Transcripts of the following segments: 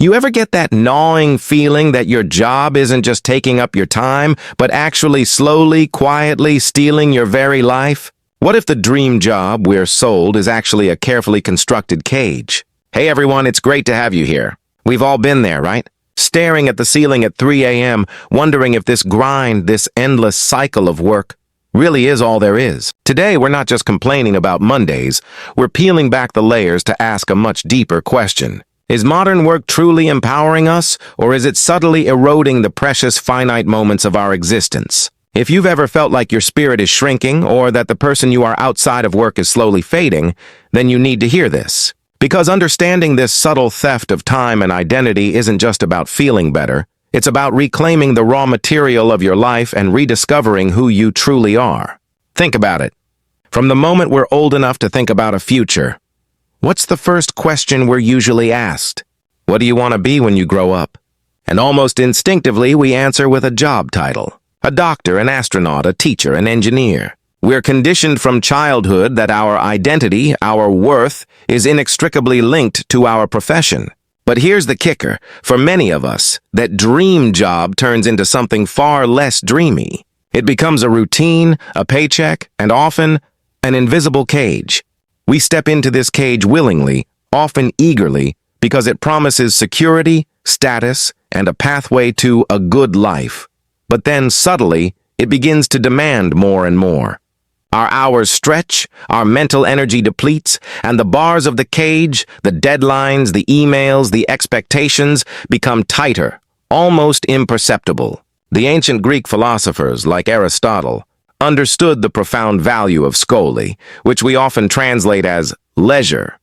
You ever get that gnawing feeling that your job isn't just taking up your time, but actually slowly, quietly stealing your very life? What if the dream job we're sold is actually a carefully constructed cage? Hey everyone, it's great to have you here. We've all been there, right? Staring at the ceiling at 3 a.m., wondering if this grind, this endless cycle of work, really is all there is. Today, we're not just complaining about Mondays, we're peeling back the layers to ask a much deeper question. Is modern work truly empowering us, or is it subtly eroding the precious finite moments of our existence? If you've ever felt like your spirit is shrinking, or that the person you are outside of work is slowly fading, then you need to hear this. Because understanding this subtle theft of time and identity isn't just about feeling better, it's about reclaiming the raw material of your life and rediscovering who you truly are. Think about it. From the moment we're old enough to think about a future, what's the first question we're usually asked? What do you want to be when you grow up? And almost instinctively, we answer with a job title. A doctor, an astronaut, a teacher, an engineer. We're conditioned from childhood that our identity, our worth, is inextricably linked to our profession. But here's the kicker. For many of us, that dream job turns into something far less dreamy. It becomes a routine, a paycheck, and often an invisible cage. We step into this cage willingly, often eagerly, because it promises security, status, and a pathway to a good life. But then, subtly, it begins to demand more and more. Our hours stretch, our mental energy depletes, and the bars of the cage, the deadlines, the emails, the expectations become tighter, almost imperceptible. The ancient Greek philosophers, like Aristotle, understood the profound value of skoli, which we often translate as leisure.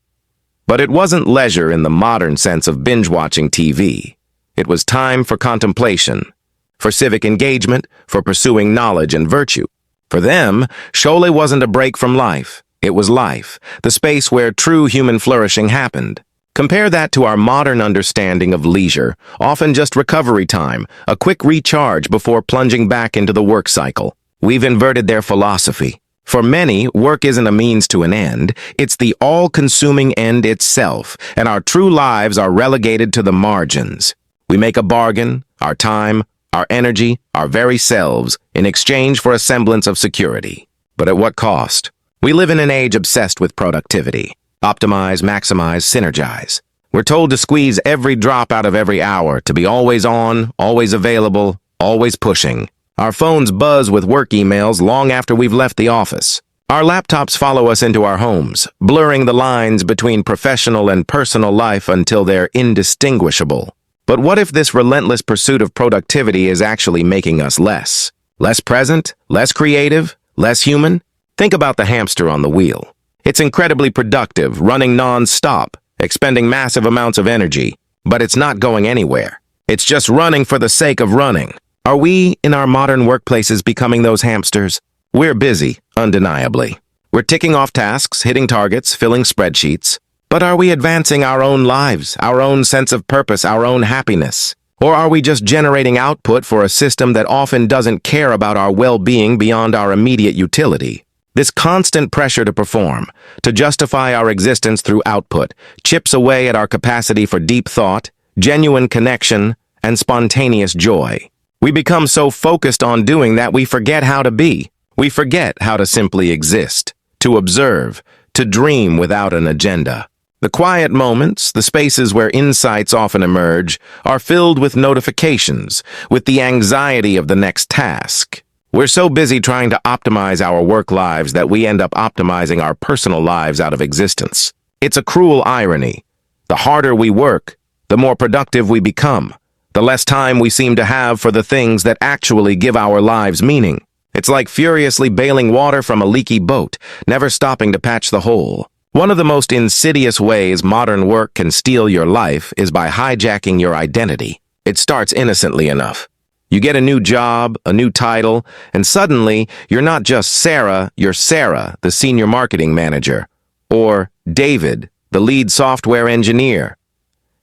But it wasn't leisure in the modern sense of binge-watching TV. It was time for contemplation, for civic engagement, for pursuing knowledge and virtue. For them, Shole wasn't a break from life. It was life, the space where true human flourishing happened. Compare that to our modern understanding of leisure, often just recovery time, a quick recharge before plunging back into the work cycle. We've inverted their philosophy. For many, work isn't a means to an end, it's the all-consuming end itself, and our true lives are relegated to the margins. We make a bargain, our time, our energy, our very selves, in exchange for a semblance of security. But at what cost? We live in an age obsessed with productivity. Optimize, maximize, synergize. We're told to squeeze every drop out of every hour, to be always on, always available, always pushing. Our phones buzz with work emails long after we've left the office. Our laptops follow us into our homes, blurring the lines between professional and personal life until they're indistinguishable. But what if this relentless pursuit of productivity is actually making us less? Less present? Less creative? Less human? Think about the hamster on the wheel. It's incredibly productive, running non-stop, expending massive amounts of energy, but it's not going anywhere. It's just running for the sake of running. Are we, in our modern workplaces, becoming those hamsters? We're busy, undeniably. We're ticking off tasks, hitting targets, filling spreadsheets. But are we advancing our own lives, our own sense of purpose, our own happiness? Or are we just generating output for a system that often doesn't care about our well-being beyond our immediate utility? This constant pressure to perform, to justify our existence through output, chips away at our capacity for deep thought, genuine connection, and spontaneous joy. We become so focused on doing that we forget how to be. We forget how to simply exist, to observe, to dream without an agenda. The quiet moments, the spaces where insights often emerge, are filled with notifications, with the anxiety of the next task. We're so busy trying to optimize our work lives that we end up optimizing our personal lives out of existence. It's a cruel irony. The harder we work, the more productive we become. The less time we seem to have for the things that actually give our lives meaning. It's like furiously bailing water from a leaky boat, never stopping to patch the hole. One of the most insidious ways modern work can steal your life is by hijacking your identity. It starts innocently enough. You get a new job, a new title, and suddenly you're not just Sarah, you're Sarah, the senior marketing manager, or David, the lead software engineer.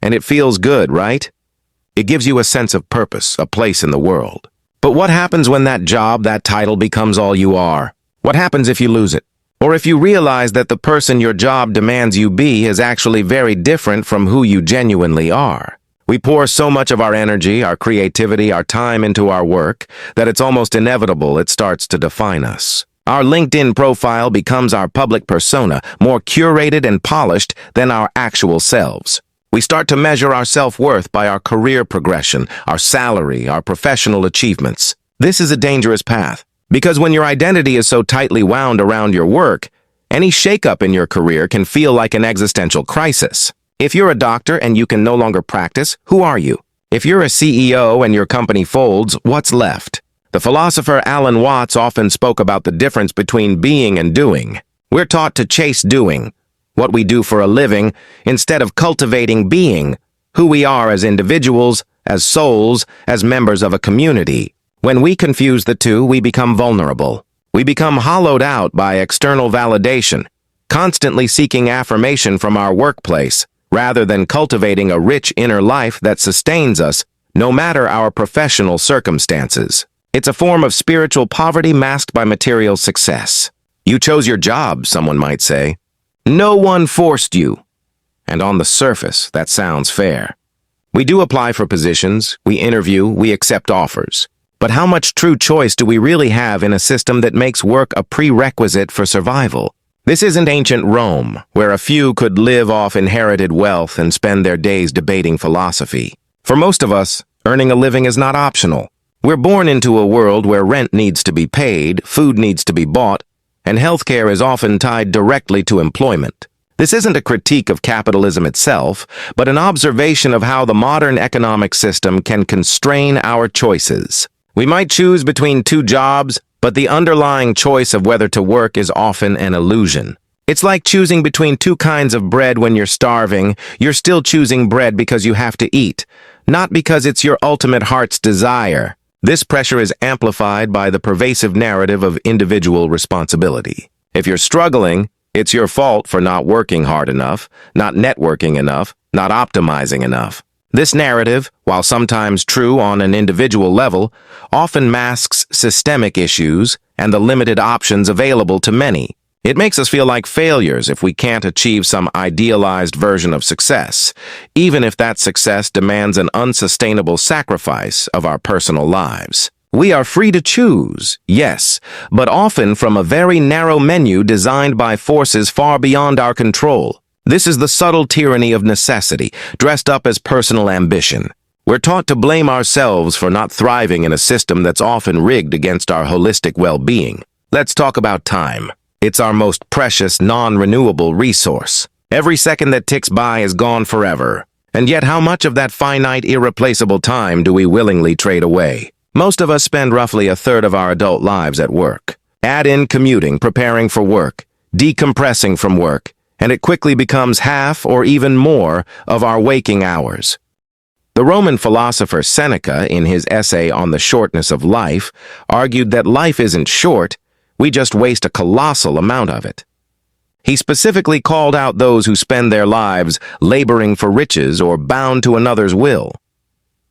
And it feels good, right? It gives you a sense of purpose, a place in the world. But what happens when that job, that title becomes all you are? What happens if you lose it? Or if you realize that the person your job demands you be is actually very different from who you genuinely are? We pour so much of our energy, our creativity, our time into our work that it's almost inevitable it starts to define us. Our LinkedIn profile becomes our public persona, more curated and polished than our actual selves. We start to measure our self-worth by our career progression, our salary, our professional achievements. This is a dangerous path, because when your identity is so tightly wound around your work, any shakeup in your career can feel like an existential crisis. If you're a doctor and you can no longer practice, who are you? If you're a CEO and your company folds, what's left? The philosopher Alan Watts often spoke about the difference between being and doing. We're taught to chase doing, what we do for a living, instead of cultivating being, who we are as individuals, as souls, as members of a community. When we confuse the two, we become vulnerable. We become hollowed out by external validation, constantly seeking affirmation from our workplace, rather than cultivating a rich inner life that sustains us, no matter our professional circumstances. It's a form of spiritual poverty masked by material success. You chose your job, someone might say. No one forced you. And on the surface, that sounds fair. We do apply for positions, we interview, we accept offers. But how much true choice do we really have in a system that makes work a prerequisite for survival? This isn't ancient Rome, where a few could live off inherited wealth and spend their days debating philosophy. For most of us, earning a living is not optional. We're born into a world where rent needs to be paid, food needs to be bought, and healthcare is often tied directly to employment. This isn't a critique of capitalism itself, but an observation of how the modern economic system can constrain our choices. We might choose between two jobs, but the underlying choice of whether to work is often an illusion. It's like choosing between two kinds of bread when you're starving. You're still choosing bread because you have to eat, not because it's your ultimate heart's desire. This pressure is amplified by the pervasive narrative of individual responsibility. If you're struggling, it's your fault for not working hard enough, not networking enough, not optimizing enough. This narrative, while sometimes true on an individual level, often masks systemic issues and the limited options available to many. It makes us feel like failures if we can't achieve some idealized version of success, even if that success demands an unsustainable sacrifice of our personal lives. We are free to choose, yes, but often from a very narrow menu designed by forces far beyond our control. This is the subtle tyranny of necessity, dressed up as personal ambition. We're taught to blame ourselves for not thriving in a system that's often rigged against our holistic well-being. Let's talk about time. It's our most precious, non-renewable resource. Every second that ticks by is gone forever. And yet how much of that finite, irreplaceable time do we willingly trade away? Most of us spend roughly a third of our adult lives at work. Add in commuting, preparing for work, decompressing from work, and it quickly becomes half or even more of our waking hours. The Roman philosopher Seneca, in his essay on the shortness of life, argued that life isn't short, we just waste a colossal amount of it. He specifically called out those who spend their lives laboring for riches or bound to another's will.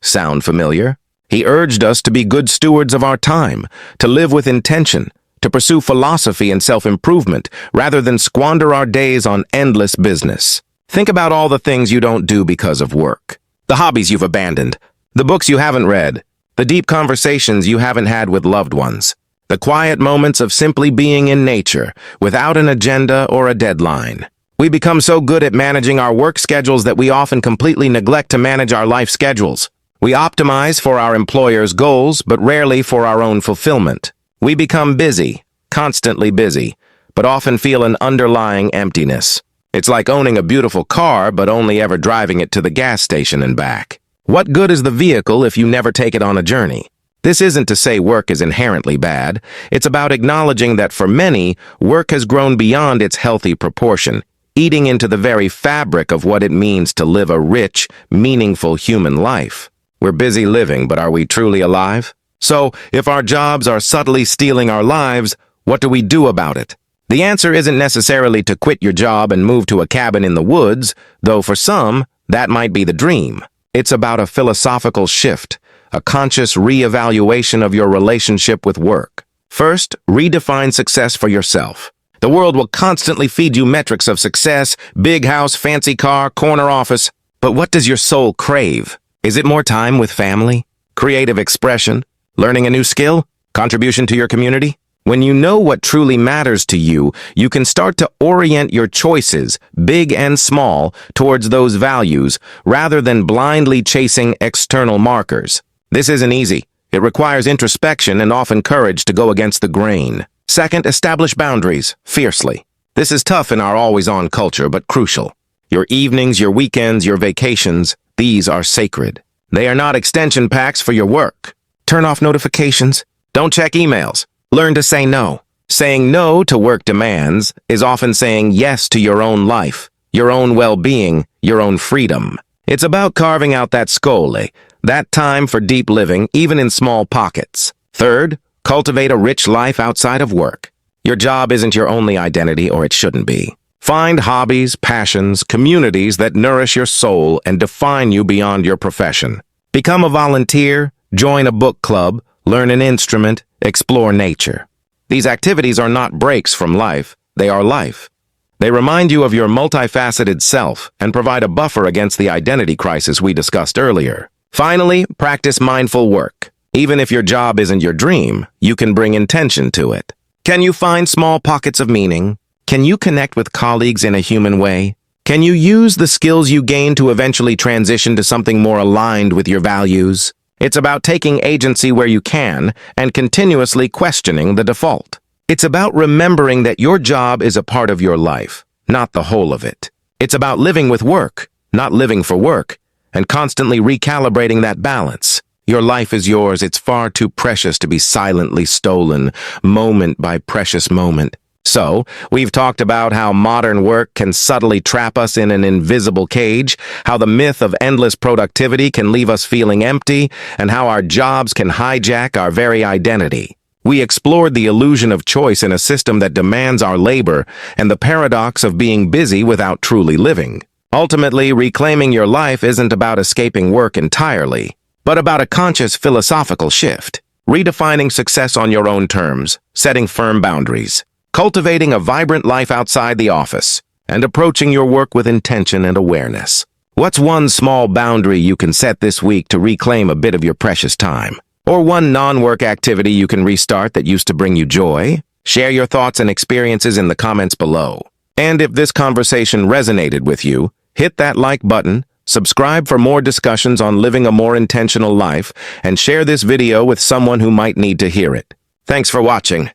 Sound familiar? He urged us to be good stewards of our time, to live with intention, to pursue philosophy and self-improvement, rather than squander our days on endless business. Think about all the things you don't do because of work. The hobbies you've abandoned, the books you haven't read, the deep conversations you haven't had with loved ones. The quiet moments of simply being in nature, without an agenda or a deadline. We become so good at managing our work schedules that we often completely neglect to manage our life schedules. We optimize for our employer's goals, but rarely for our own fulfillment. We become busy, constantly busy, but often feel an underlying emptiness. It's like owning a beautiful car, but only ever driving it to the gas station and back. What good is the vehicle if you never take it on a journey? This isn't to say work is inherently bad. It's about acknowledging that for many, work has grown beyond its healthy proportion, eating into the very fabric of what it means to live a rich, meaningful human life. We're busy living, but are we truly alive? So, if our jobs are subtly stealing our lives, what do we do about it? The answer isn't necessarily to quit your job and move to a cabin in the woods, though for some, that might be the dream. It's about a philosophical shift, a conscious re-evaluation of your relationship with work. First, redefine success for yourself. The world will constantly feed you metrics of success, big house, fancy car, corner office. But what does your soul crave? Is it more time with family? Creative expression? Learning a new skill? Contribution to your community? When you know what truly matters to you, you can start to orient your choices, big and small, towards those values, rather than blindly chasing external markers. This isn't easy. It requires introspection and often courage to go against the grain. Second, establish boundaries, fiercely. This is tough in our always-on culture, but crucial. Your evenings, your weekends, your vacations, these are sacred. They are not extension packs for your work. Turn off notifications. Don't check emails. Learn to say no. Saying no to work demands is often saying yes to your own life, your own well-being, your own freedom. It's about carving out that scole, that time for deep living, even in small pockets. Third, cultivate a rich life outside of work. Your job isn't your only identity, or it shouldn't be. Find hobbies, passions, communities that nourish your soul and define you beyond your profession. Become a volunteer, join a book club, learn an instrument, explore nature. These activities are not breaks from life, they are life. They remind you of your multifaceted self and provide a buffer against the identity crisis we discussed earlier. Finally, practice mindful work. Even if your job isn't your dream, you can bring intention to it. Can you find small pockets of meaning? Can you connect with colleagues in a human way? Can you use the skills you gain to eventually transition to something more aligned with your values? It's about taking agency where you can and continuously questioning the default. It's about remembering that your job is a part of your life, not the whole of it. It's about living with work, not living for work, and constantly recalibrating that balance. Your life is yours. It's far too precious to be silently stolen, moment by precious moment. So, we've talked about how modern work can subtly trap us in an invisible cage, how the myth of endless productivity can leave us feeling empty, and how our jobs can hijack our very identity. We explored the illusion of choice in a system that demands our labor and the paradox of being busy without truly living. Ultimately, reclaiming your life isn't about escaping work entirely, but about a conscious philosophical shift, redefining success on your own terms, setting firm boundaries, cultivating a vibrant life outside the office, and approaching your work with intention and awareness. What's one small boundary you can set this week to reclaim a bit of your precious time? Or one non-work activity you can restart that used to bring you joy? Share your thoughts and experiences in the comments below. And if this conversation resonated with you, hit that like button, subscribe for more discussions on living a more intentional life, and share this video with someone who might need to hear it. Thanks for watching.